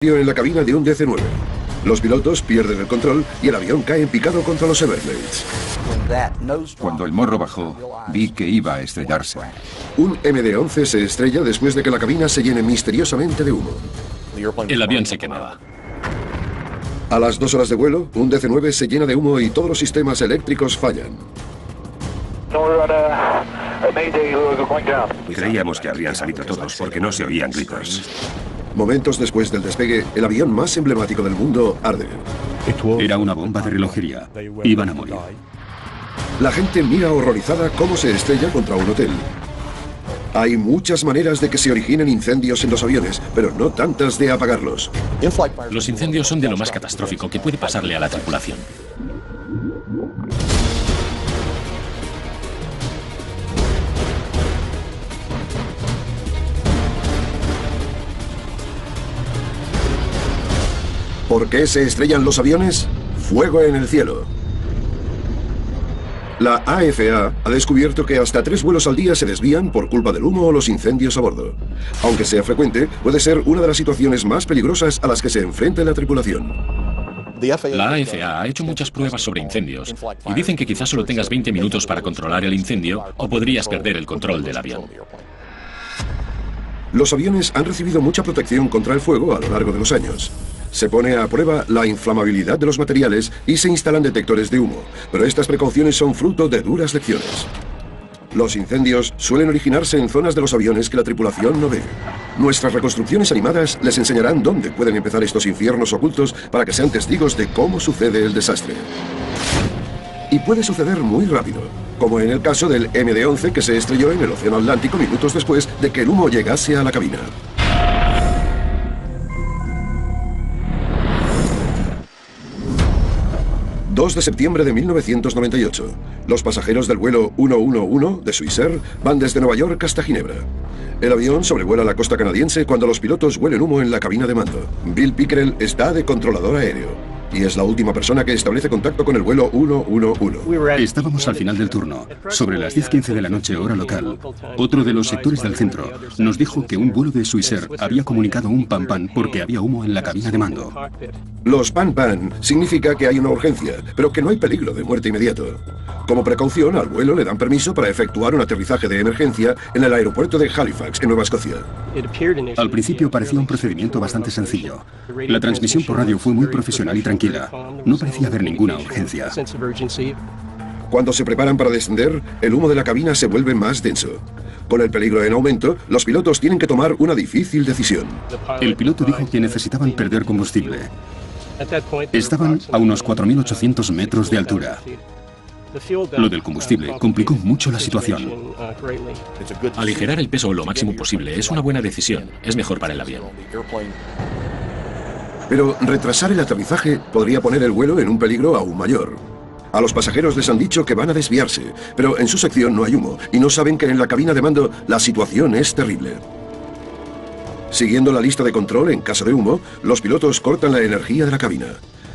En la cabina de un DC-9. Los pilotos pierden el control y el avión cae en picado contra los Everglades. Cuando el morro bajó, vi que iba a estrellarse. Un MD-11 se estrella después de que la cabina se llene misteriosamente de humo. El avión se quemaba. A las 2 horas de vuelo, un DC-9 se llena de humo y todos los sistemas eléctricos fallan. Creíamos que habrían salido todos porque no se oían gritos. Momentos después del despegue, el avión más emblemático del mundo arde. Era una bomba de relojería. Iban a morir. La gente mira horrorizada cómo se estrella contra un hotel. Hay muchas maneras de que se originen incendios en los aviones, pero no tantas de apagarlos. Los incendios son de lo más catastrófico que puede pasarle a la tripulación. ¿Por qué se estrellan los aviones? Fuego en el cielo. La AFA ha descubierto que hasta 3 vuelos al día se desvían por culpa del humo o los incendios a bordo. Aunque sea frecuente, puede ser una de las situaciones más peligrosas a las que se enfrenta la tripulación. La AFA ha hecho muchas pruebas sobre incendios y dicen que quizás solo tengas 20 minutos para controlar el incendio o podrías perder el control del avión. Los aviones han recibido mucha protección contra el fuego a lo largo de los años. Se pone a prueba la inflamabilidad de los materiales y se instalan detectores de humo, pero estas precauciones son fruto de duras lecciones. Los incendios suelen originarse en zonas de los aviones que la tripulación no ve. Nuestras reconstrucciones animadas les enseñarán dónde pueden empezar estos infiernos ocultos para que sean testigos de cómo sucede el desastre. Y puede suceder muy rápido, como en el caso del MD-11 que se estrelló en el Océano Atlántico minutos después de que el humo llegase a la cabina. 2 de septiembre de 1998. Los pasajeros del vuelo 111 de Swissair van desde Nueva York hasta Ginebra. El avión sobrevuela la costa canadiense cuando los pilotos huelen humo en la cabina de mando. Bill Pickerel está de controlador aéreo y es la última persona que establece contacto con el vuelo 111. Estábamos al final del turno. Sobre las 10:15 de la noche, hora local, otro de los sectores del centro nos dijo que un vuelo de Swissair había comunicado un pan-pan porque había humo en la cabina de mando. Los pan-pan significa que hay una urgencia, pero que no hay peligro de muerte inmediato. Como precaución, al vuelo le dan permiso para efectuar un aterrizaje de emergencia en el aeropuerto de Halifax, en Nueva Escocia. Al principio parecía un procedimiento bastante sencillo. La transmisión por radio fue muy profesional y tranquila. No parecía haber ninguna urgencia. Cuando se preparan para descender, el humo de la cabina se vuelve más denso. Con el peligro en aumento, los pilotos tienen que tomar una difícil decisión. El piloto dijo que necesitaban perder combustible. Estaban a unos 4.800 metros de altura. Lo del combustible complicó mucho la situación. Aligerar el peso lo máximo posible es una buena decisión. Es mejor para el avión. Pero retrasar el aterrizaje podría poner el vuelo en un peligro aún mayor. A los pasajeros les han dicho que van a desviarse, pero en su sección no hay humo y no saben que en la cabina de mando la situación es terrible. Siguiendo la lista de control en caso de humo, los pilotos cortan la energía de la cabina.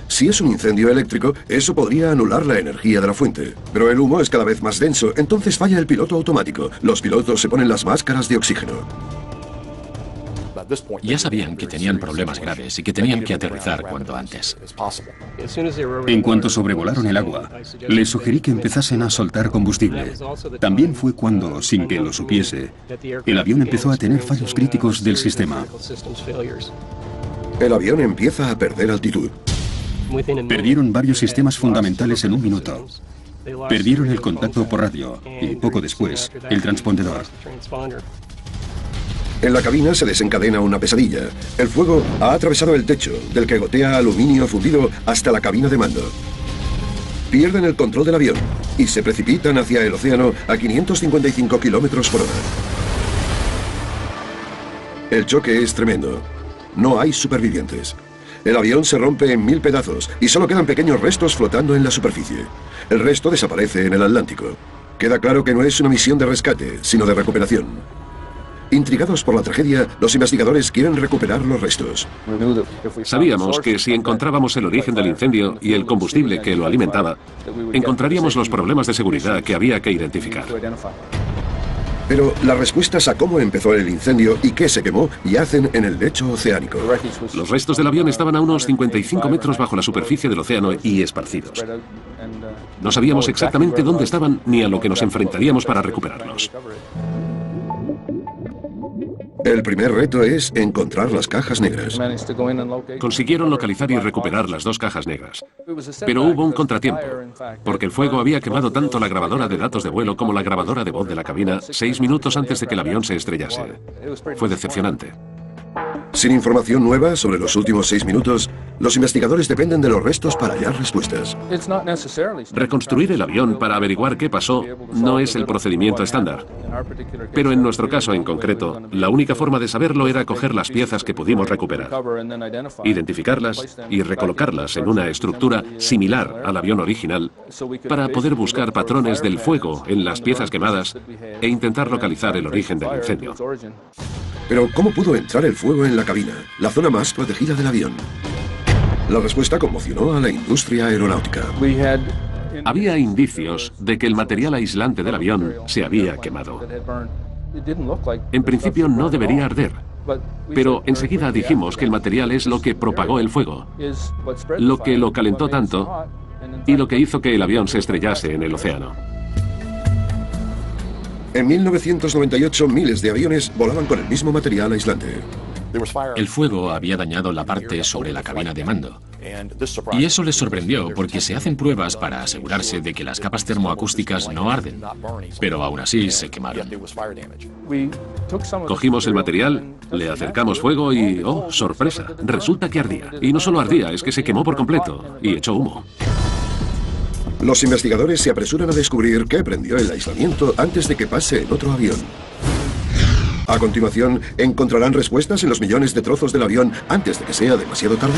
Si es un incendio eléctrico, eso podría anular la energía de la fuente. Pero el humo es cada vez más denso, entonces falla el piloto automático. Los pilotos se ponen las máscaras de oxígeno. Ya sabían que tenían problemas graves y que tenían que aterrizar cuanto antes. En cuanto sobrevolaron el agua, les sugerí que empezasen a soltar combustible. También fue cuando, sin que lo supiese, el avión empezó a tener fallos críticos del sistema. El avión empieza a perder altitud. Perdieron varios sistemas fundamentales en un minuto. Perdieron el contacto por radio y, poco después, el transpondedor. En la cabina se desencadena una pesadilla. El fuego ha atravesado el techo, del que gotea aluminio fundido hasta la cabina de mando. Pierden el control del avión y se precipitan hacia el océano a 555 kilómetros por hora. El choque es tremendo. No hay supervivientes. El avión se rompe en 1000 pedazos y solo quedan pequeños restos flotando en la superficie. El resto desaparece en el Atlántico. Queda claro que no es una misión de rescate, sino de recuperación. Intrigados por la tragedia, los investigadores quieren recuperar los restos. Sabíamos que si encontrábamos el origen del incendio y el combustible que lo alimentaba, encontraríamos los problemas de seguridad que había que identificar. Pero las respuestas a cómo empezó el incendio y qué se quemó yacen en el lecho oceánico. Los restos del avión estaban a unos 55 metros bajo la superficie del océano y esparcidos. No sabíamos exactamente dónde estaban ni a lo que nos enfrentaríamos para recuperarlos. El primer reto es encontrar las cajas negras. Consiguieron localizar y recuperar las 2 cajas negras. Pero hubo un contratiempo, porque el fuego había quemado tanto la grabadora de datos de vuelo como la grabadora de voz de la cabina 6 minutos antes de que el avión se estrellase. Fue decepcionante. Sin información nueva sobre los últimos 6 minutos, los investigadores dependen de los restos para hallar respuestas. Reconstruir el avión para averiguar qué pasó no es el procedimiento estándar. Pero en nuestro caso en concreto, la única forma de saberlo era coger las piezas que pudimos recuperar, identificarlas y recolocarlas en una estructura similar al avión original para poder buscar patrones del fuego en las piezas quemadas e intentar localizar el origen del incendio. Pero ¿cómo pudo entrar el fuego en la cabina, la zona más protegida del avión? La respuesta conmocionó a la industria aeronáutica. Había indicios de que el material aislante del avión se había quemado. En principio no debería arder, pero enseguida dijimos que el material es lo que propagó el fuego, lo que lo calentó tanto y lo que hizo que el avión se estrellase en el océano. En 1998, miles de aviones volaban con el mismo material aislante. El fuego había dañado la parte sobre la cabina de mando. Y eso les sorprendió porque se hacen pruebas para asegurarse de que las capas termoacústicas no arden, pero aún así se quemaron. Cogimos el material, le acercamos fuego y, ¡oh, sorpresa! Resulta que ardía. Y no solo ardía, es que se quemó por completo y echó humo. Los investigadores se apresuran a descubrir qué prendió el aislamiento antes de que pase en otro avión. A continuación, ¿encontrarán respuestas en los millones de trozos del avión antes de que sea demasiado tarde?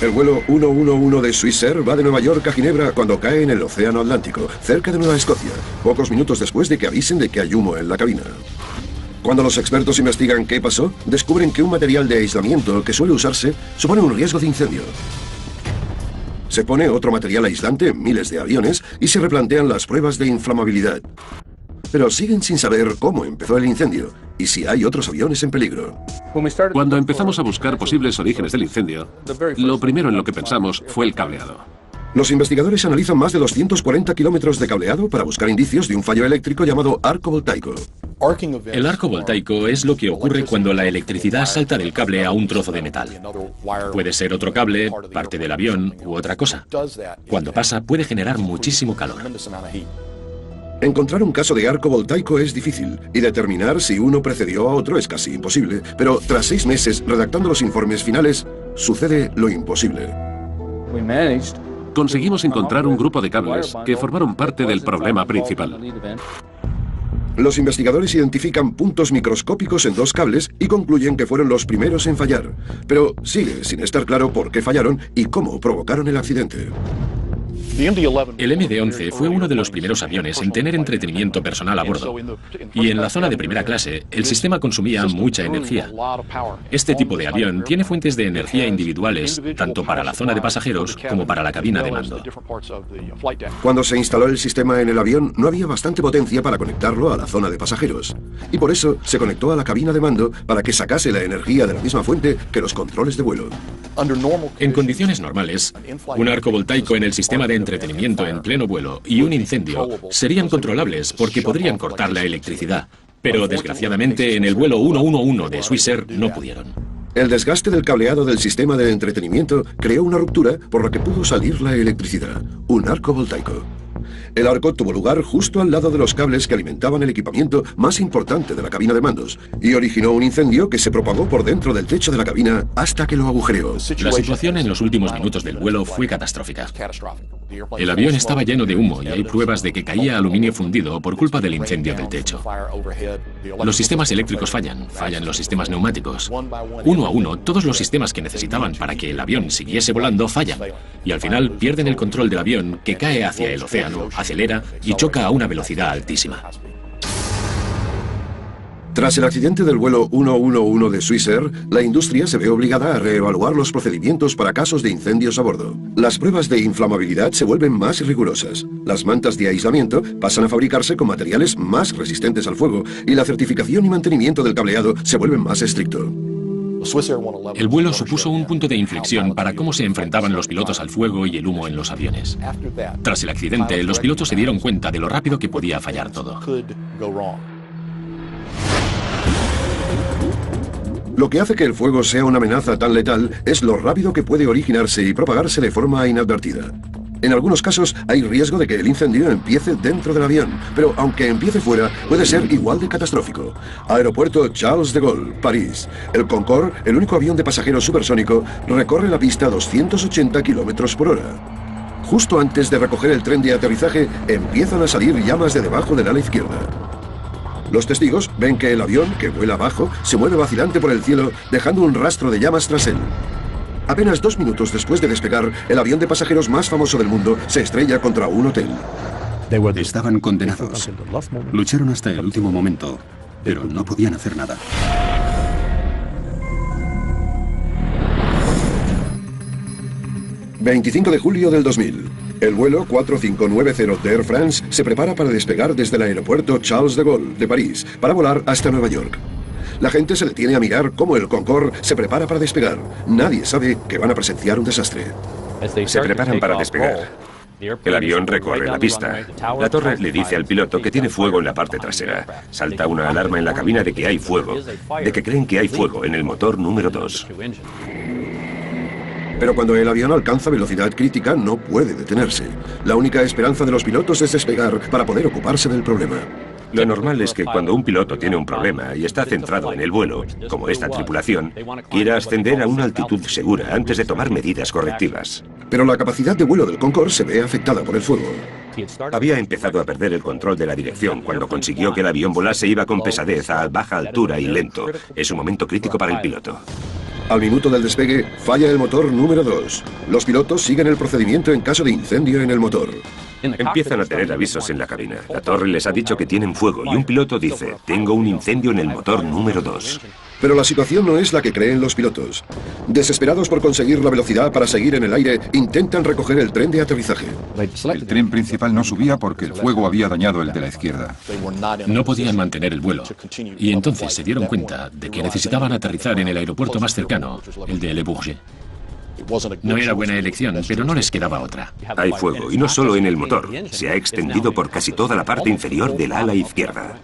El vuelo 111 de Swissair va de Nueva York a Ginebra cuando cae en el Océano Atlántico, cerca de Nueva Escocia, pocos minutos después de que avisen de que hay humo en la cabina. Cuando los expertos investigan qué pasó, descubren que un material de aislamiento que suele usarse supone un riesgo de incendio. Se pone otro material aislante en miles de aviones y se replantean las pruebas de inflamabilidad. Pero siguen sin saber cómo empezó el incendio y si hay otros aviones en peligro. Cuando empezamos a buscar posibles orígenes del incendio, lo primero en lo que pensamos fue el cableado. Los investigadores analizan más de 240 kilómetros de cableado para buscar indicios de un fallo eléctrico llamado arco voltaico. El arco voltaico es lo que ocurre cuando la electricidad salta del cable a un trozo de metal. Puede ser otro cable, parte del avión u otra cosa. Cuando pasa, puede generar muchísimo calor. Encontrar un caso de arco voltaico es difícil y determinar si uno precedió a otro es casi imposible, pero tras 6 meses redactando los informes finales, sucede lo imposible. Conseguimos encontrar un grupo de cables que formaron parte del problema principal. Los investigadores identifican puntos microscópicos en 2 cables y concluyen que fueron los primeros en fallar, pero sigue sin estar claro por qué fallaron y cómo provocaron el accidente. El MD-11 fue uno de los primeros aviones en tener entretenimiento personal a bordo. Y en la zona de primera clase, el sistema consumía mucha energía. Este tipo de avión tiene fuentes de energía individuales, tanto para la zona de pasajeros como para la cabina de mando. Cuando se instaló el sistema en el avión, no había bastante potencia para conectarlo a la zona de pasajeros. Y por eso se conectó a la cabina de mando para que sacase la energía de la misma fuente que los controles de vuelo. En condiciones normales, un arco voltaico en el sistema de entretenimiento en pleno vuelo y un incendio serían controlables porque podrían cortar la electricidad. Pero desgraciadamente en el vuelo 111 de Swissair no pudieron. El desgaste del cableado del sistema de entretenimiento creó una ruptura por la que pudo salir la electricidad, un arco voltaico. El arco tuvo lugar justo al lado de los cables que alimentaban el equipamiento más importante de la cabina de mandos y originó un incendio que se propagó por dentro del techo de la cabina hasta que lo agujereó. La situación en los últimos minutos del vuelo fue catastrófica. El avión estaba lleno de humo y hay pruebas de que caía aluminio fundido por culpa del incendio del techo. Los sistemas eléctricos fallan los sistemas neumáticos. Uno a uno, todos los sistemas que necesitaban para que el avión siguiese volando fallan y al final pierden el control del avión que cae hacia el océano, acelera y choca a una velocidad altísima. Tras el accidente del vuelo 111 de Swissair, la industria se ve obligada a reevaluar los procedimientos para casos de incendios a bordo. Las pruebas de inflamabilidad se vuelven más rigurosas. Las mantas de aislamiento pasan a fabricarse con materiales más resistentes al fuego y la certificación y mantenimiento del cableado se vuelven más estricto. El vuelo supuso un punto de inflexión para cómo se enfrentaban los pilotos al fuego y el humo en los aviones. Tras el accidente, los pilotos se dieron cuenta de lo rápido que podía fallar todo. Lo que hace que el fuego sea una amenaza tan letal es lo rápido que puede originarse y propagarse de forma inadvertida. En algunos casos hay riesgo de que el incendio empiece dentro del avión, pero aunque empiece fuera, puede ser igual de catastrófico. Aeropuerto Charles de Gaulle, París. El Concorde, el único avión de pasajeros supersónico, recorre la pista a 280 km por hora. Justo antes de recoger el tren de aterrizaje, empiezan a salir llamas de debajo del ala izquierda. Los testigos ven que el avión, que vuela abajo, se mueve vacilante por el cielo, dejando un rastro de llamas tras él. Apenas 2 minutos después de despegar, el avión de pasajeros más famoso del mundo se estrella contra un hotel. Estaban condenados. Lucharon hasta el último momento, pero no podían hacer nada. ...25 de julio del 2000... El vuelo 4590 de Air France se prepara para despegar desde el aeropuerto Charles de Gaulle de París para volar hasta Nueva York. La gente se detiene a mirar cómo el Concorde se prepara para despegar. Nadie sabe que van a presenciar un desastre. Se preparan para despegar. El avión recorre la pista. La torre le dice al piloto que tiene fuego en la parte trasera. Salta una alarma en la cabina de que hay fuego, de que creen que hay fuego en el motor número 2. Pero cuando el avión alcanza velocidad crítica, no puede detenerse. La única esperanza de los pilotos es despegar para poder ocuparse del problema. Lo normal es que cuando un piloto tiene un problema y está centrado en el vuelo, como esta tripulación, quiera ascender a una altitud segura antes de tomar medidas correctivas. Pero la capacidad de vuelo del Concorde se ve afectada por el fuego. Había empezado a perder el control de la dirección cuando consiguió que el avión volase iba con pesadez a baja altura y lento. Es un momento crítico para el piloto. Al minuto del despegue, falla el motor número 2. Los pilotos siguen el procedimiento en caso de incendio en el motor. Empiezan a tener avisos en la cabina. La torre les ha dicho que tienen fuego y un piloto dice, tengo un incendio en el motor número 2. Pero la situación no es la que creen los pilotos. Desesperados por conseguir la velocidad para seguir en el aire, intentan recoger el tren de aterrizaje. El tren principal no subía porque el fuego había dañado el de la izquierda. No podían mantener el vuelo. Y entonces se dieron cuenta de que necesitaban aterrizar en el aeropuerto más cercano, el de Le Bourget. No era buena elección, pero no les quedaba otra. Hay fuego, y no solo en el motor. Se ha extendido por casi toda la parte inferior del ala izquierda.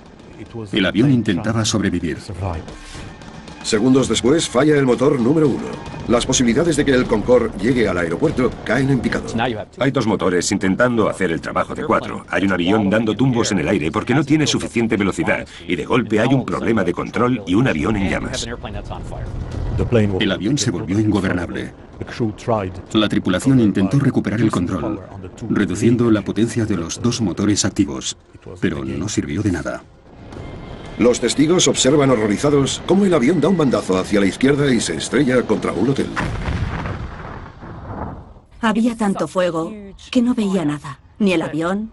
El avión intentaba sobrevivir. Segundos después, falla el motor número 1. Las posibilidades de que el Concorde llegue al aeropuerto caen en picado. Hay 2 motores intentando hacer el trabajo de 4. Hay un avión dando tumbos en el aire porque no tiene suficiente velocidad. Y de golpe hay un problema de control y un avión en llamas. El avión se volvió ingobernable. La tripulación intentó recuperar el control, reduciendo la potencia de los 2 motores activos, pero no sirvió de nada. Los testigos observan horrorizados cómo el avión da un bandazo hacia la izquierda y se estrella contra un hotel. Había tanto fuego que no veía nada. Ni el avión,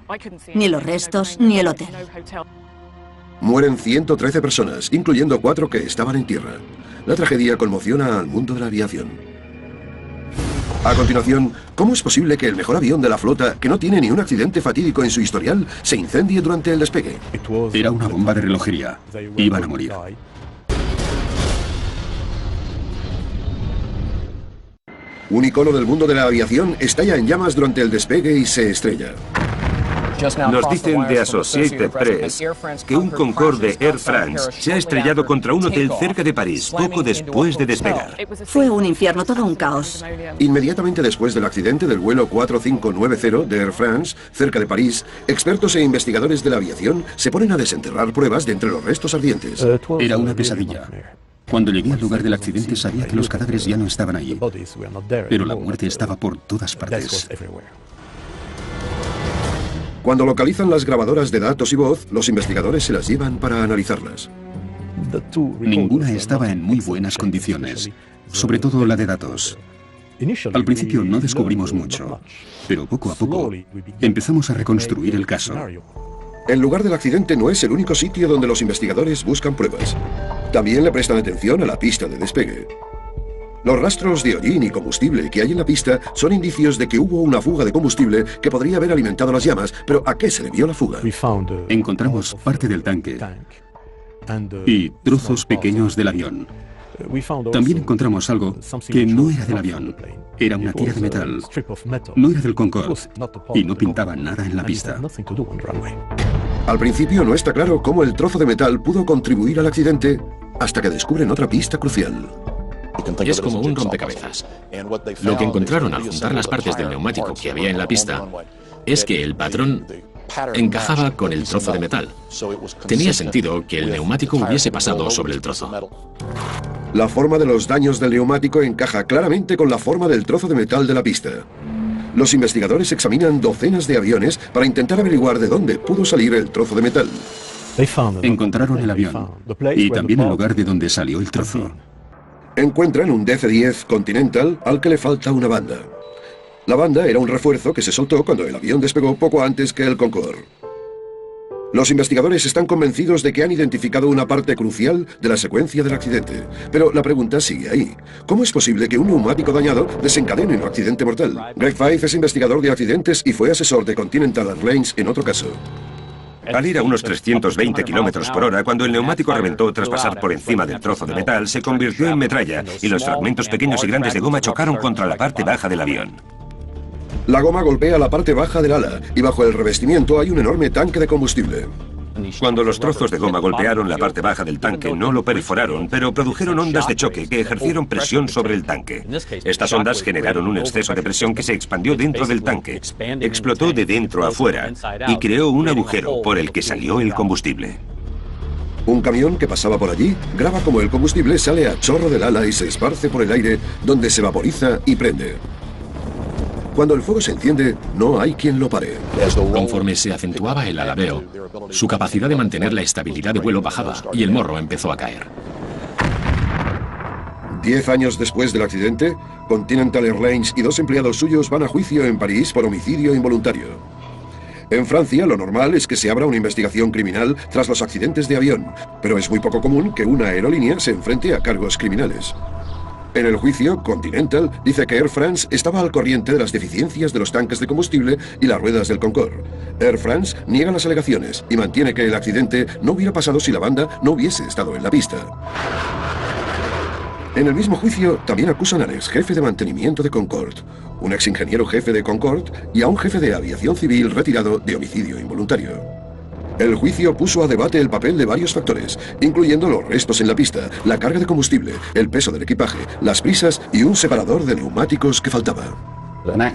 ni los restos, ni el hotel. Mueren 113 personas, incluyendo 4 que estaban en tierra. La tragedia conmociona al mundo de la aviación. A continuación, ¿cómo es posible que el mejor avión de la flota, que no tiene ni un accidente fatídico en su historial, se incendie durante el despegue? Era una bomba de relojería. Iban a morir. Un icono del mundo de la aviación estalla en llamas durante el despegue y se estrella. Nos dicen de Associated Press que un Concorde de Air France se ha estrellado contra un hotel cerca de París poco después de despegar. Fue un infierno, todo un caos. Inmediatamente después del accidente del vuelo 4590 de Air France, cerca de París, expertos e investigadores de la aviación se ponen a desenterrar pruebas de entre los restos ardientes. Era una pesadilla. Cuando llegué al lugar del accidente sabía que los cadáveres ya no estaban allí, pero la muerte estaba por todas partes. Cuando localizan las grabadoras de datos y voz, los investigadores se las llevan para analizarlas. Ninguna estaba en muy buenas condiciones, sobre todo la de datos. Al principio no descubrimos mucho, pero poco a poco empezamos a reconstruir el caso. El lugar del accidente no es el único sitio donde los investigadores buscan pruebas. También le prestan atención a la pista de despegue. Los rastros de hollín y combustible que hay en la pista son indicios de que hubo una fuga de combustible que podría haber alimentado las llamas, pero ¿a qué se debió la fuga? Encontramos parte del tanque y trozos pequeños del avión. También encontramos algo que no era del avión. Era una tira de metal. No era del Concorde y no pintaba nada en la pista. Al principio no está claro cómo el trozo de metal pudo contribuir al accidente hasta que descubren otra pista crucial. Es como un rompecabezas. Lo que encontraron al juntar las partes del neumático que había en la pista es que el patrón encajaba con el trozo de metal. Tenía sentido que el neumático hubiese pasado sobre el trozo. La forma de los daños del neumático encaja claramente con la forma del trozo de metal de la pista. Los investigadores examinan docenas de aviones para intentar averiguar de dónde pudo salir el trozo de metal. Encontraron el avión y también el lugar de donde salió el trozo. Encuentran un DC-10 Continental al que le falta una banda. La banda era un refuerzo que se soltó cuando el avión despegó poco antes que el Concorde. Los investigadores están convencidos de que han identificado una parte crucial de la secuencia del accidente. Pero la pregunta sigue ahí. ¿Cómo es posible que un neumático dañado desencadene un accidente mortal? Greg Fife es investigador de accidentes y fue asesor de Continental Airlines en otro caso. Al ir a unos 320 kilómetros por hora, cuando el neumático reventó tras pasar por encima del trozo de metal, se convirtió en metralla y los fragmentos pequeños y grandes de goma chocaron contra la parte baja del avión. La goma golpea la parte baja del ala y bajo el revestimiento hay un enorme tanque de combustible. Cuando los trozos de goma golpearon la parte baja del tanque, no lo perforaron, pero produjeron ondas de choque que ejercieron presión sobre el tanque. Estas ondas generaron un exceso de presión que se expandió dentro del tanque, explotó de dentro a afuera y creó un agujero por el que salió el combustible. Un camión que pasaba por allí graba cómo el combustible sale a chorro del ala y se esparce por el aire, donde se vaporiza y prende. Cuando el fuego se enciende, no hay quien lo pare. Conforme se acentuaba el alabeo, su capacidad de mantener la estabilidad de vuelo bajaba y el morro empezó a caer. 10 años después del accidente, Continental Airlines y 2 empleados suyos van a juicio en París por homicidio involuntario. En Francia, lo normal es que se abra una investigación criminal tras los accidentes de avión, pero es muy poco común que una aerolínea se enfrente a cargos criminales. En el juicio, Continental dice que Air France estaba al corriente de las deficiencias de los tanques de combustible y las ruedas del Concorde. Air France niega las alegaciones y mantiene que el accidente no hubiera pasado si la banda no hubiese estado en la pista. En el mismo juicio, también acusan al ex jefe de mantenimiento de Concorde, un ex ingeniero jefe de Concorde y a un jefe de aviación civil retirado de homicidio involuntario. El juicio puso a debate el papel de varios factores, incluyendo los restos en la pista, la carga de combustible, el peso del equipaje, las prisas y un separador de neumáticos que faltaba.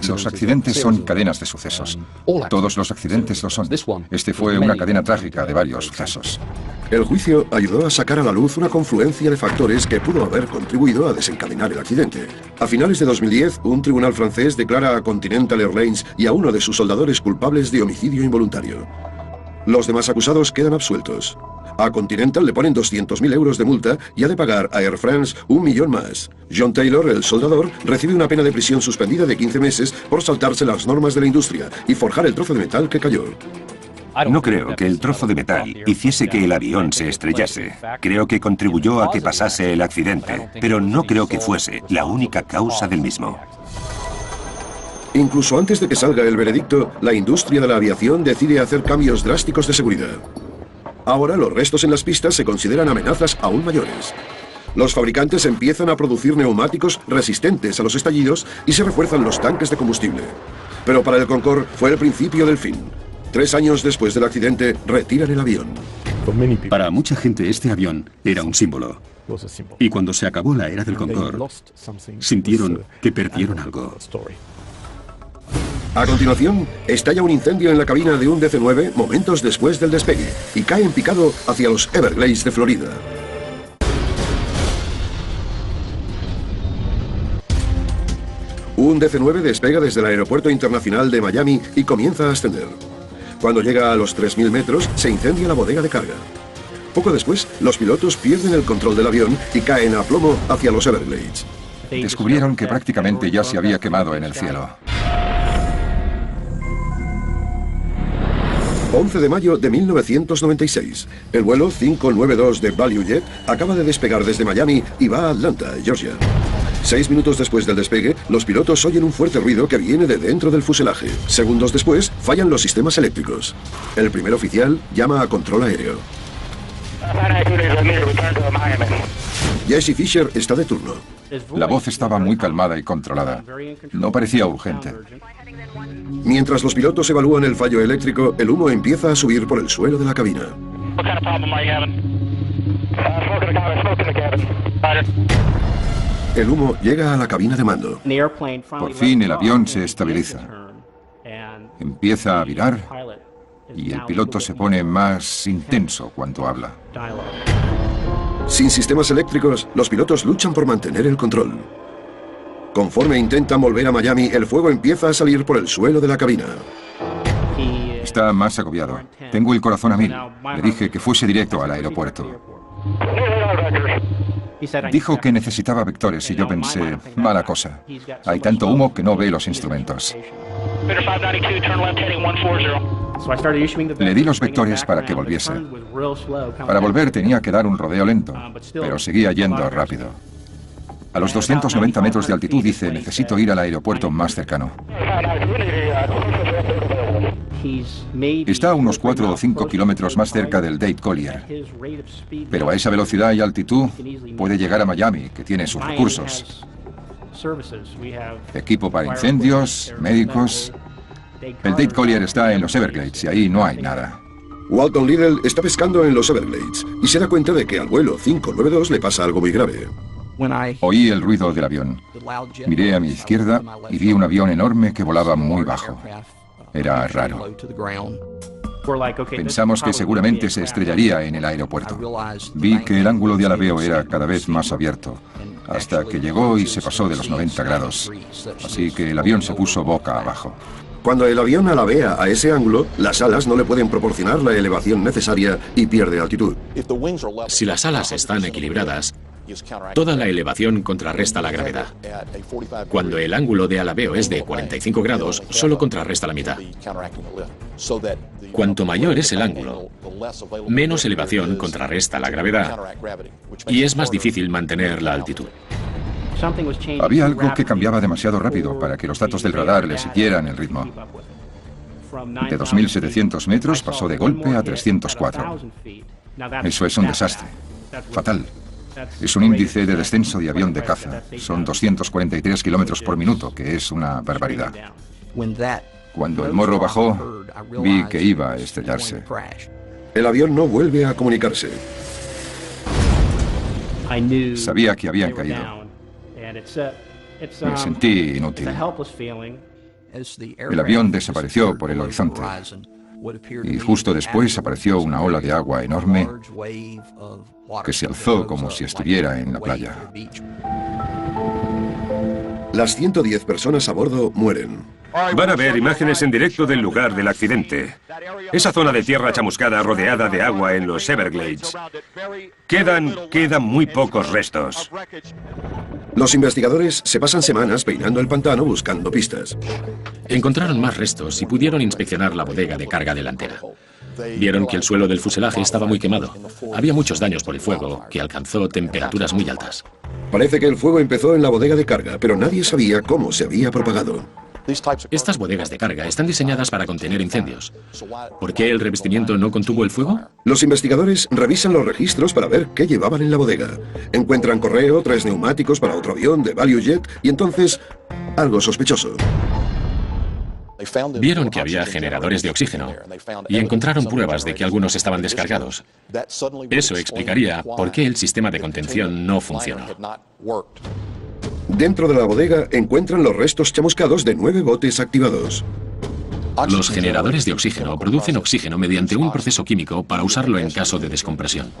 Los accidentes son cadenas de sucesos. Todos los accidentes lo son. Este fue una cadena trágica de varios sucesos. El juicio ayudó a sacar a la luz una confluencia de factores que pudo haber contribuido a desencadenar el accidente. A finales de 2010, un tribunal francés declara a Continental Airlines y a uno de sus soldadores culpables de homicidio involuntario. Los demás acusados quedan absueltos. A Continental le ponen 200.000 euros de multa y ha de pagar a Air France 1 millón más. John Taylor, el soldador, recibe una pena de prisión suspendida de 15 meses por saltarse las normas de la industria y forjar el trozo de metal que cayó. No creo que el trozo de metal hiciese que el avión se estrellase. Creo que contribuyó a que pasase el accidente, pero no creo que fuese la única causa del mismo. Incluso antes de que salga el veredicto, la industria de la aviación decide hacer cambios drásticos de seguridad. Ahora los restos en las pistas se consideran amenazas aún mayores. Los fabricantes empiezan a producir neumáticos resistentes a los estallidos y se refuerzan los tanques de combustible. Pero para el Concorde fue el principio del fin. 3 años después del accidente, retiran el avión. Para mucha gente este avión era un símbolo. Y cuando se acabó la era del Concorde, sintieron que perdieron algo. A continuación, estalla un incendio en la cabina de un DC-9 momentos después del despegue y cae en picado hacia los Everglades de Florida. Un DC-9 despega desde el aeropuerto internacional de Miami y comienza a ascender. Cuando llega a los 3.000 metros, se incendia la bodega de carga. Poco después, los pilotos pierden el control del avión y caen a plomo hacia los Everglades. Descubrieron que prácticamente ya se había quemado en el cielo. 11 de mayo de 1996. El vuelo 592 de ValueJet acaba de despegar desde Miami y va a Atlanta, Georgia. 6 minutos después del despegue, los pilotos oyen un fuerte ruido que viene de dentro del fuselaje. Segundos después, fallan los sistemas eléctricos. El primer oficial llama a control aéreo. Jesse Fisher está de turno. La voz estaba muy calmada y controlada. No parecía urgente. Mientras los pilotos evalúan el fallo eléctrico, el humo empieza a subir por el suelo de la cabina. El humo llega a la cabina de mando. Por fin el avión se estabiliza. Empieza a virar y el piloto se pone más intenso cuando habla. Sin sistemas eléctricos, los pilotos luchan por mantener el control. Conforme intentan volver a Miami, el fuego empieza a salir por el suelo de la cabina. Está más agobiado. Tengo el corazón a 1000. Le dije que fuese directo al aeropuerto. Dijo que necesitaba vectores y yo pensé, mala cosa. Hay tanto humo que no ve los instrumentos. Le di los vectores para que volviese. Para volver tenía que dar un rodeo lento, pero seguía yendo rápido. A los 290 metros de altitud dice, necesito ir al aeropuerto más cercano. Está a unos 4 o 5 kilómetros más cerca del Dade Collier. Pero a esa velocidad y altitud puede llegar a Miami, que tiene sus recursos. Equipo para incendios, médicos. El Dade Collier está en los Everglades y ahí no hay nada. Walton Liddell está pescando en los Everglades y se da cuenta de que al vuelo 592 le pasa algo muy grave. Oí el ruido del avión. Miré a mi izquierda y vi un avión enorme que volaba muy bajo. Era raro. Pensamos que seguramente se estrellaría en el aeropuerto. Vi que el ángulo de alabeo era cada vez más abierto, hasta que llegó y se pasó de los 90 grados. Así que el avión se puso boca abajo. Cuando el avión alabea a ese ángulo, las alas no le pueden proporcionar la elevación necesaria y pierde altitud. Si las alas están equilibradas, toda la elevación contrarresta la gravedad. Cuando el ángulo de alabeo es de 45 grados, solo contrarresta la mitad. Cuanto mayor es el ángulo, menos elevación contrarresta la gravedad y es más difícil mantener la altitud. Había algo que cambiaba demasiado rápido para que los datos del radar le siguieran el ritmo. De 2.700 metros pasó de golpe a 304. Eso es un desastre. Fatal. Es un índice de descenso de avión de caza. Son 243 kilómetros por minuto, que es una barbaridad. Cuando el morro bajó, vi que iba a estrellarse. El avión no vuelve a comunicarse. Sabía que habían caído. Me sentí inútil. El avión desapareció por el horizonte. Y justo después apareció una ola de agua enorme que se alzó como si estuviera en la playa. Las 110 personas a bordo mueren. Van a ver imágenes en directo del lugar del accidente. Esa zona de tierra chamuscada rodeada de agua en los Everglades. Quedan muy pocos restos. Los investigadores se pasan semanas peinando el pantano buscando pistas. Encontraron más restos y pudieron inspeccionar la bodega de carga delantera. Vieron que el suelo del fuselaje estaba muy quemado. Había muchos daños por el fuego, que alcanzó temperaturas muy altas. Parece que el fuego empezó en la bodega de carga, pero nadie sabía cómo se había propagado. Estas bodegas de carga están diseñadas para contener incendios. ¿Por qué el revestimiento no contuvo el fuego? Los investigadores revisan los registros para ver qué llevaban en la bodega. Encuentran correo, 3 neumáticos para otro avión de ValueJet y entonces algo sospechoso. Vieron que había generadores de oxígeno y encontraron pruebas de que algunos estaban descargados. Eso explicaría por qué el sistema de contención no funcionó. Dentro de la bodega encuentran los restos chamuscados de 9 botes activados. Los generadores de oxígeno producen oxígeno mediante un proceso químico para usarlo en caso de descompresión.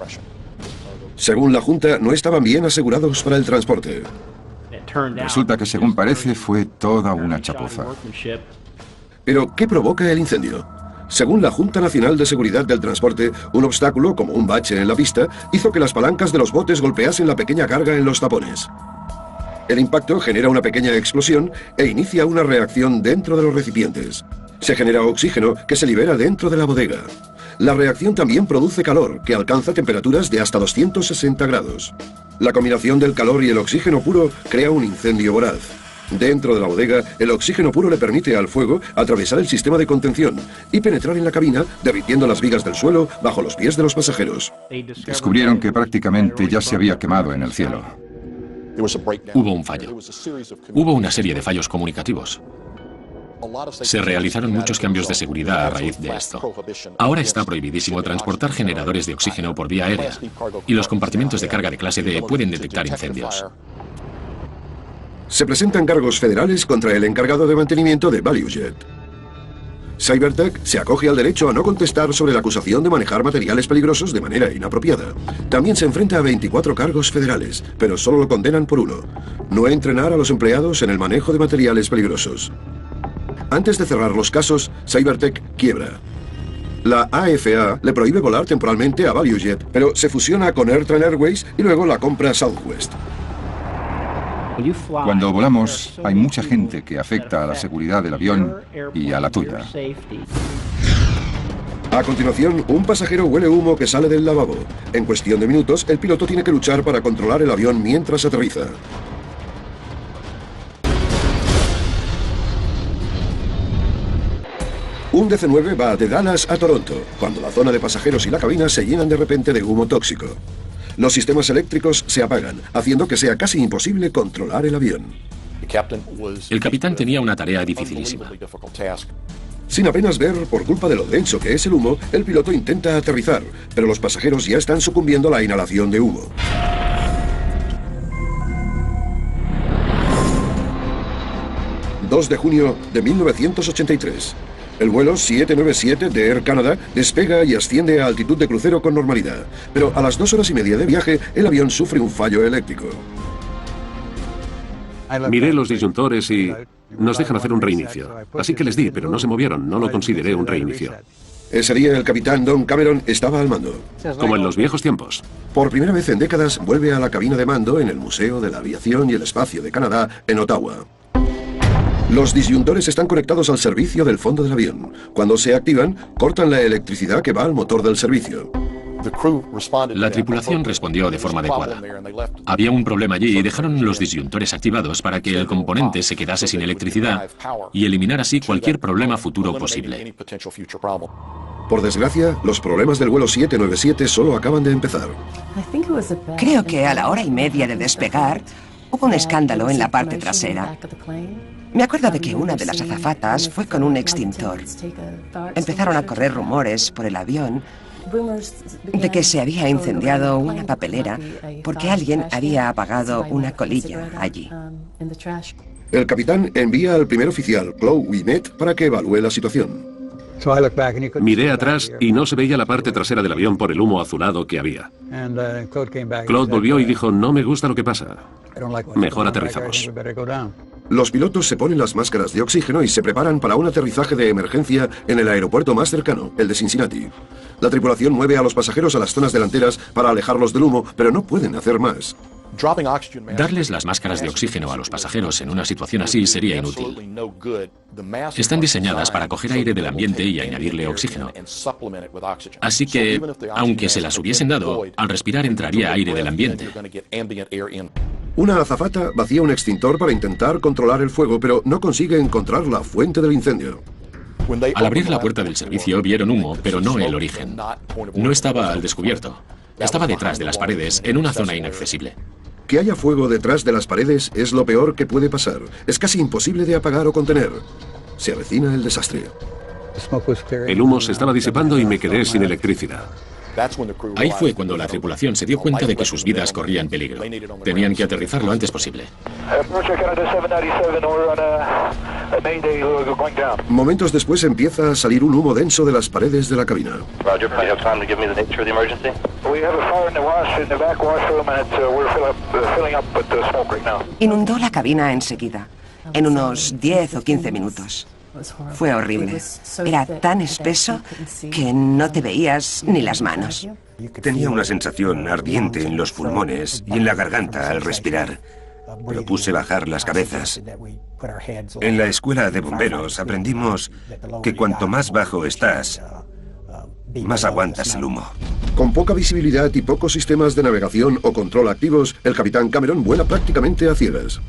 Según la Junta, no estaban bien asegurados para el transporte. Resulta que, según parece, fue toda una chapuza. Pero, ¿qué provoca el incendio? Según la Junta Nacional de Seguridad del Transporte, un obstáculo, como un bache en la pista, hizo que las palancas de los botes golpeasen la pequeña carga en los tapones. El impacto genera una pequeña explosión e inicia una reacción dentro de los recipientes. Se genera oxígeno que se libera dentro de la bodega. La reacción también produce calor, que alcanza temperaturas de hasta 260 grados. La combinación del calor y el oxígeno puro crea un incendio voraz. Dentro de la bodega, el oxígeno puro le permite al fuego atravesar el sistema de contención y penetrar en la cabina, derritiendo las vigas del suelo bajo los pies de los pasajeros. Descubrieron que prácticamente ya se había quemado en el cielo. Hubo un fallo. Hubo una serie de fallos comunicativos. Se realizaron muchos cambios de seguridad a raíz de esto. Ahora está prohibidísimo transportar generadores de oxígeno por vía aérea, y los compartimentos de carga de clase D pueden detectar incendios. Se presentan cargos federales contra el encargado de mantenimiento de ValueJet. Cybertech se acoge al derecho a no contestar sobre la acusación de manejar materiales peligrosos de manera inapropiada. También se enfrenta a 24 cargos federales, pero solo lo condenan por uno: no entrenar a los empleados en el manejo de materiales peligrosos. Antes de cerrar los casos, Cybertech quiebra. La AFA le prohíbe volar temporalmente a ValueJet, pero se fusiona con AirTran Airways y luego la compra Southwest. Cuando volamos, hay mucha gente que afecta a la seguridad del avión y a la tuya. A continuación, un pasajero huele humo que sale del lavabo. En cuestión de minutos, el piloto tiene que luchar para controlar el avión mientras aterriza. Un DC-9 va de Dallas a Toronto, cuando la zona de pasajeros y la cabina se llenan de repente de humo tóxico. Los sistemas eléctricos se apagan, haciendo que sea casi imposible controlar el avión. El capitán tenía una tarea dificilísima. Sin apenas ver, por culpa de lo denso que es el humo, el piloto intenta aterrizar, pero los pasajeros ya están sucumbiendo a la inhalación de humo. ...2 de junio de 1983... El vuelo 797 de Air Canada despega y asciende a altitud de crucero con normalidad. Pero a las 2 horas y media de viaje, el avión sufre un fallo eléctrico. Miré los disyuntores y nos dejan hacer un reinicio. Así que les di, pero no se movieron. No lo consideré un reinicio. Ese día el capitán Don Cameron estaba al mando. Como en los viejos tiempos. Por primera vez en décadas vuelve a la cabina de mando en el Museo de la Aviación y el Espacio de Canadá, en Ottawa. Los disyuntores están conectados al servicio del fondo del avión. Cuando se activan, cortan la electricidad que va al motor del servicio. La tripulación respondió de forma adecuada. Había un problema allí y dejaron los disyuntores activados para que el componente se quedase sin electricidad y eliminar así cualquier problema futuro posible. Por desgracia, los problemas del vuelo 797 solo acaban de empezar. Creo que a la hora y media de despegar, hubo un escándalo en la parte trasera. Me acuerdo de que una de las azafatas fue con un extintor. Empezaron a correr rumores por el avión de que se había incendiado una papelera porque alguien había apagado una colilla allí. El capitán envía al primer oficial, Claude Ouimet, para que evalúe la situación. Miré atrás y no se veía la parte trasera del avión por el humo azulado que había. Claude volvió y dijo: no me gusta lo que pasa. Mejor aterrizamos. Los pilotos se ponen las máscaras de oxígeno y se preparan para un aterrizaje de emergencia en el aeropuerto más cercano, el de Cincinnati. La tripulación mueve a los pasajeros a las zonas delanteras para alejarlos del humo, pero no pueden hacer más. Darles las máscaras de oxígeno a los pasajeros en una situación así sería inútil. Están diseñadas para coger aire del ambiente y añadirle oxígeno. Así que, aunque se las hubiesen dado, al respirar entraría aire del ambiente. Una azafata vacía un extintor para intentar controlar el fuego, pero no consigue encontrar la fuente del incendio. Al abrir la puerta del servicio vieron humo, pero no el origen. No estaba al descubierto. Estaba detrás de las paredes, en una zona inaccesible. Que haya fuego detrás de las paredes es lo peor que puede pasar. Es casi imposible de apagar o contener. Se avecina el desastre. El humo se estaba disipando y me quedé sin electricidad. Ahí fue cuando la tripulación se dio cuenta de que sus vidas corrían peligro. Tenían que aterrizar lo antes posible. Momentos después empieza a salir un humo denso de las paredes de la cabina. Inundó la cabina enseguida, en unos 10 o 15 minutos. Fue horrible. Era tan espeso que no te veías ni las manos. Tenía una sensación ardiente en los pulmones y en la garganta al respirar. Propuse bajar las cabezas. En la escuela de bomberos aprendimos que cuanto más bajo estás, más aguantas el humo. Con poca visibilidad y pocos sistemas de navegación o control activos, el capitán Cameron vuela prácticamente a ciegas.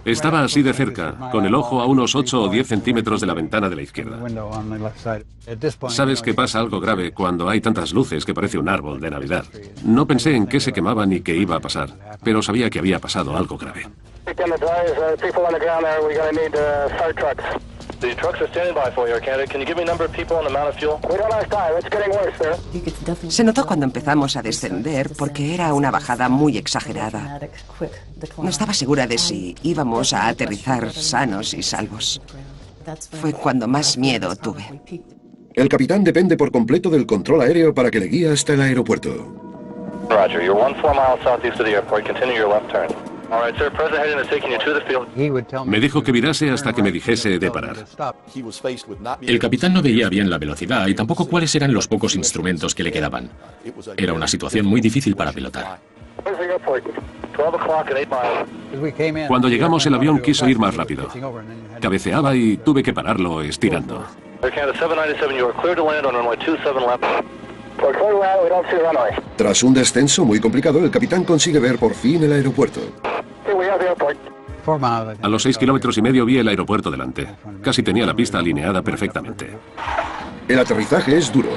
Estaba así de cerca, con el ojo a unos 8 o 10 centímetros de la ventana de la izquierda. Sabes que pasa algo grave cuando hay tantas luces que parece un árbol de Navidad. No pensé en qué se quemaba ni qué iba a pasar, pero sabía que había pasado algo grave. Se notó cuando empezamos a descender porque era una bajada muy exagerada. No estaba segura de si íbamos a aterrizar sanos y salvos. Fue cuando más miedo tuve. El capitán depende por completo del control aéreo para que le guíe hasta el aeropuerto. Roger, you're 14 miles southeast of the airport. Continue your left turn. All right, sir. Present heading is taking you to the field. Me dijo que virase hasta que me dijese de parar. El capitán no veía bien la velocidad y tampoco cuáles eran los pocos instrumentos que le quedaban. Era una situación muy difícil para pilotar. Cuando llegamos, el avión quiso ir más rápido. Cabeceaba y tuve que pararlo estirando. Tras un descenso muy complicado, el capitán consigue ver por fin el aeropuerto. A los 6,5 kilómetros vi el aeropuerto delante. Casi tenía la pista alineada perfectamente. El aterrizaje es duro.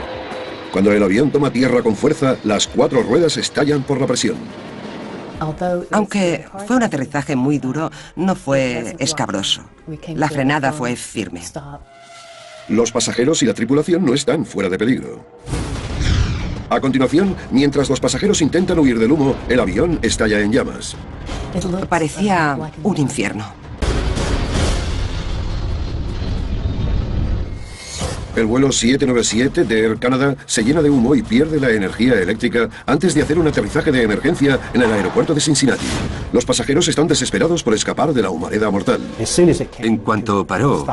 Cuando el avión toma tierra con fuerza, las 4 ruedas estallan por la presión. Aunque fue un aterrizaje muy duro, no fue escabroso. La frenada fue firme. Los pasajeros y la tripulación no están fuera de peligro. A continuación, mientras los pasajeros intentan huir del humo, el avión estalla en llamas. Parecía un infierno. El vuelo 797 de Air Canada se llena de humo y pierde la energía eléctrica antes de hacer un aterrizaje de emergencia en el aeropuerto de Cincinnati. Los pasajeros están desesperados por escapar de la humareda mortal. En cuanto paró,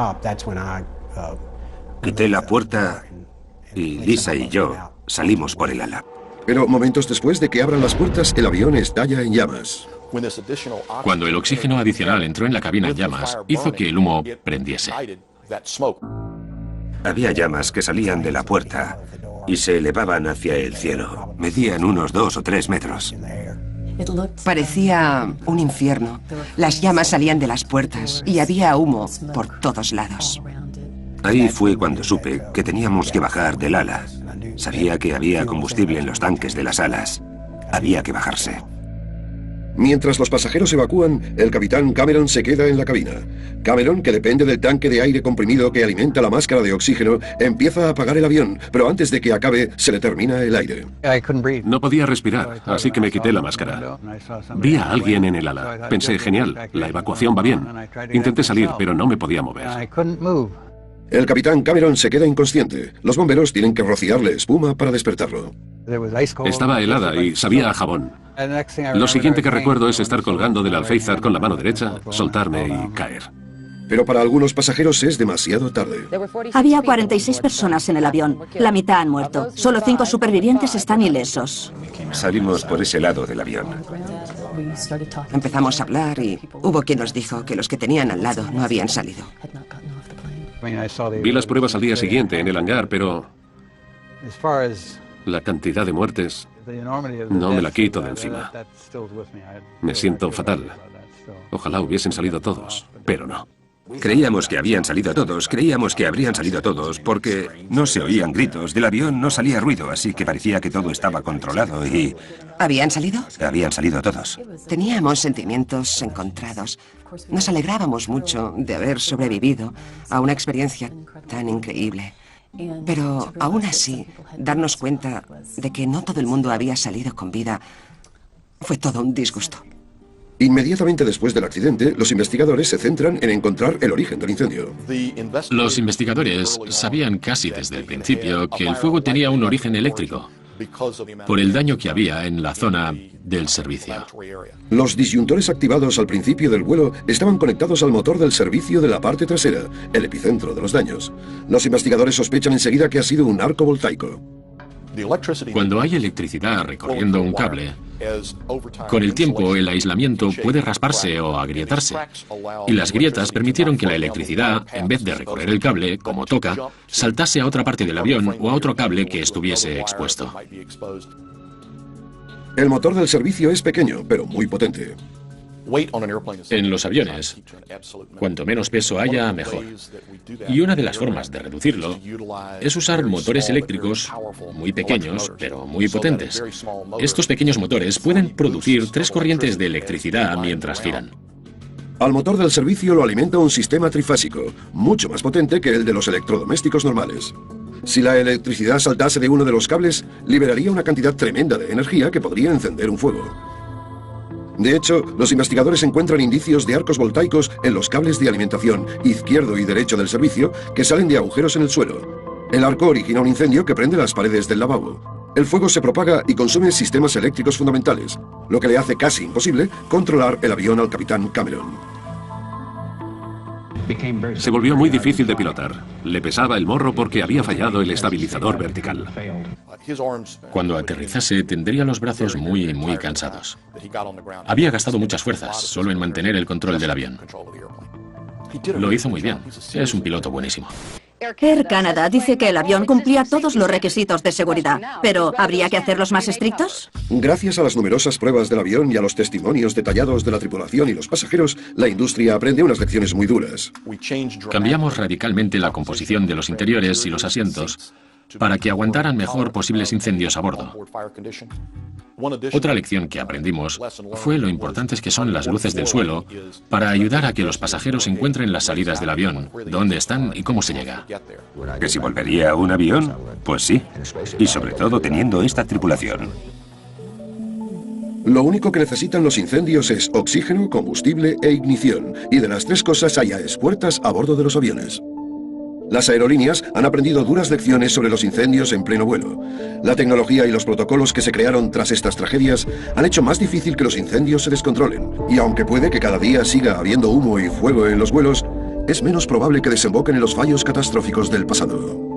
quité la puerta y Lisa y yo salimos por el ala. Pero momentos después de que abran las puertas, el avión estalla en llamas. Cuando el oxígeno adicional entró en la cabina en llamas, hizo que el humo prendiese. Había llamas que salían de la puerta y se elevaban hacia el cielo. Medían unos 2 o 3 metros. Parecía un infierno. Las llamas salían de las puertas y había humo por todos lados. Ahí fue cuando supe que teníamos que bajar del ala. Sabía que había combustible en los tanques de las alas. Había que bajarse. Mientras los pasajeros evacúan, el capitán Cameron se queda en la cabina. Cameron, que depende del tanque de aire comprimido que alimenta la máscara de oxígeno, empieza a apagar el avión, pero antes de que acabe, se le termina el aire. No podía respirar, así que me quité la máscara. Vi a alguien en el ala. Pensé, genial, la evacuación va bien. Intenté salir, pero no me podía mover. El capitán Cameron se queda inconsciente. Los bomberos tienen que rociarle espuma para despertarlo. Estaba helada y sabía a jabón. Lo siguiente que recuerdo es estar colgando del alféizar con la mano derecha, soltarme y caer. Pero para algunos pasajeros es demasiado tarde. Había 46 personas en el avión. La mitad han muerto. Solo 5 supervivientes están ilesos. Salimos por ese lado del avión. Empezamos a hablar y hubo quien nos dijo que los que tenían al lado no habían salido. Vi las pruebas al día siguiente en el hangar, pero la cantidad de muertes no me la quito de encima. Me siento fatal. Ojalá hubiesen salido todos, pero no. Creíamos que habían salido todos, creíamos que habrían salido todos, porque no se oían gritos, del avión no salía ruido, así que parecía que todo estaba controlado y... ¿Habían salido? Habían salido todos. Teníamos sentimientos encontrados. Nos alegrábamos mucho de haber sobrevivido a una experiencia tan increíble. Pero aún así, darnos cuenta de que no todo el mundo había salido con vida fue todo un disgusto. Inmediatamente después del accidente, los investigadores se centran en encontrar el origen del incendio. Los investigadores sabían casi desde el principio que el fuego tenía un origen eléctrico, por el daño que había en la zona del servicio. Los disyuntores activados al principio del vuelo estaban conectados al motor del servicio de la parte trasera, el epicentro de los daños. Los investigadores sospechan enseguida que ha sido un arco voltaico. Cuando hay electricidad recorriendo un cable, con el tiempo el aislamiento puede rasparse o agrietarse, y las grietas permitieron que la electricidad, en vez de recorrer el cable, como toca, saltase a otra parte del avión o a otro cable que estuviese expuesto. El motor del servicio es pequeño, pero muy potente. En los aviones, cuanto menos peso haya, mejor. Y una de las formas de reducirlo es usar motores eléctricos muy pequeños, pero muy potentes. Estos pequeños motores pueden producir 3 corrientes de electricidad mientras giran. Al motor del servicio lo alimenta un sistema trifásico, mucho más potente que el de los electrodomésticos normales. Si la electricidad saltase de uno de los cables, liberaría una cantidad tremenda de energía que podría encender un fuego. De hecho, los investigadores encuentran indicios de arcos voltaicos en los cables de alimentación izquierdo y derecho del servicio que salen de agujeros en el suelo. El arco origina un incendio que prende las paredes del lavabo. El fuego se propaga y consume sistemas eléctricos fundamentales, lo que le hace casi imposible controlar el avión al capitán Cameron. Se volvió muy difícil de pilotar. Le pesaba el morro porque había fallado el estabilizador vertical. Cuando aterrizase tendría los brazos muy cansados. Había gastado muchas fuerzas solo en mantener el control del avión. Lo hizo muy bien. Es un piloto buenísimo. Air Canada dice que el avión cumplía todos los requisitos de seguridad, pero ¿habría que hacerlos más estrictos? Gracias a las numerosas pruebas del avión y a los testimonios detallados de la tripulación y los pasajeros, la industria aprende unas lecciones muy duras. Cambiamos radicalmente la composición de los interiores y los asientos para que aguantaran mejor posibles incendios a bordo. Otra lección que aprendimos fue lo importantes que son las luces del suelo para ayudar a que los pasajeros encuentren las salidas del avión, dónde están y cómo se llega. ¿Que si volvería a un avión? Pues sí. Y sobre todo teniendo esta tripulación. Lo único que necesitan los incendios es oxígeno, combustible e ignición. Y de las 3 cosas hay a espuertas a bordo de los aviones. Las aerolíneas han aprendido duras lecciones sobre los incendios en pleno vuelo. La tecnología y los protocolos que se crearon tras estas tragedias han hecho más difícil que los incendios se descontrolen. Y aunque puede que cada día siga habiendo humo y fuego en los vuelos, es menos probable que desemboquen en los fallos catastróficos del pasado.